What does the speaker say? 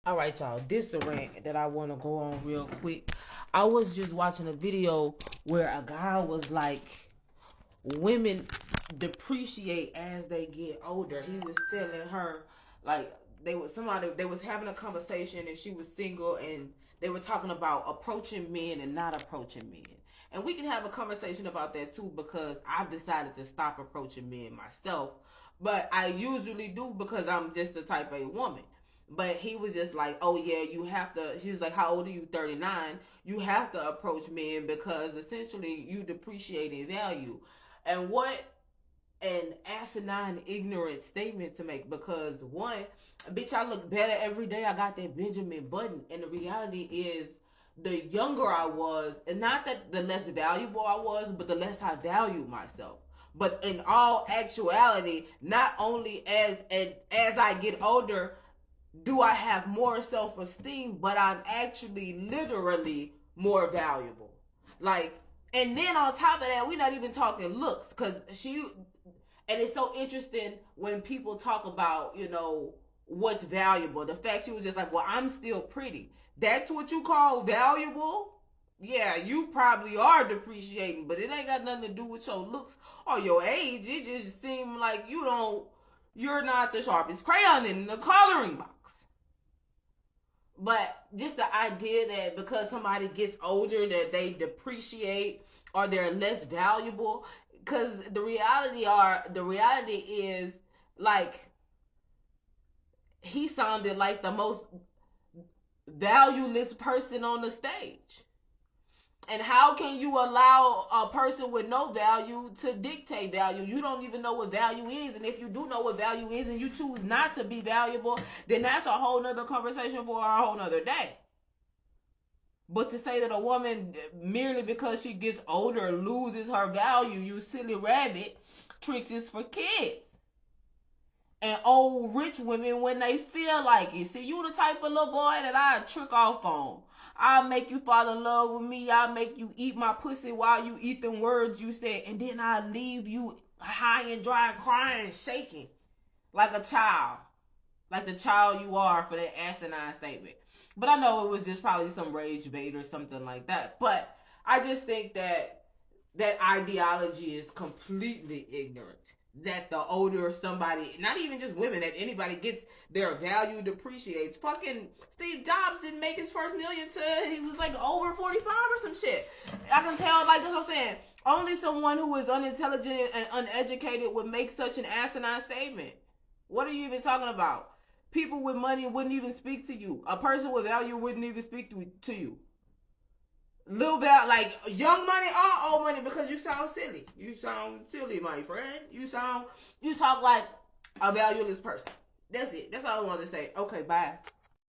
All right, y'all. This is a rant that I want to go on real quick. I was just watching a video where a guy was like, women depreciate as they get older. He was telling her, like, they was having a conversation and she was single, and they were talking about approaching men and not approaching men. And we can have a conversation about that too, because I've decided to stop approaching men myself. But I usually do because I'm just the type A woman. But he was just like, oh yeah, you have to. She was like, how old are you? 39. You have to approach men because essentially you depreciate in value. And what an asinine, ignorant statement to make, because one, bitch, I look better every day. I got that Benjamin Button. And the reality is, the younger I was, and not that the less valuable I was, but the less I valued myself. But in all actuality, not only as I get older, do I have more self-esteem, but I'm actually literally more valuable. Like, and then on top of that, we're not even talking looks, because and it's so interesting when people talk about, what's valuable. The fact she was just like, well, I'm still pretty. That's what you call valuable? Yeah, you probably are depreciating, but it ain't got nothing to do with your looks or your age. It just seems like you're not the sharpest crayon in the coloring box. But just the idea that because somebody gets older that they depreciate or they're less valuable, because the reality is, like, he sounded like the most valueless person on the stage. And how can you allow a person with no value to dictate value? You don't even know what value is. And if you do know what value is and you choose not to be valuable, then that's a whole nother conversation for a whole nother day. But to say that a woman, merely because she gets older, loses her value, you silly rabbit, tricks is for kids. And old rich women when they feel like it. See, you the type of little boy that I trick off on. I'll make you fall in love with me. I'll make you eat my pussy while you eat them words you said. And then I'll leave you high and dry, crying, shaking. Like a child. Like the child you are for that asinine statement. But I know it was just probably some rage bait or something like that. But I just think that ideology is completely ignorant. That the older somebody, not even just women, that anybody gets their value depreciates. Fucking Steve Jobs didn't make his first million till he was like over 45 or some shit. I can tell, like, that's what I'm saying. Only someone who is unintelligent and uneducated would make such an asinine statement. What are you even talking about? People with money wouldn't even speak to you. A person with value wouldn't even speak to you. Little bit like young money or old money, because you sound silly. You sound silly, my friend. You talk like a valueless person. That's it. That's all I wanted to say. Okay, bye.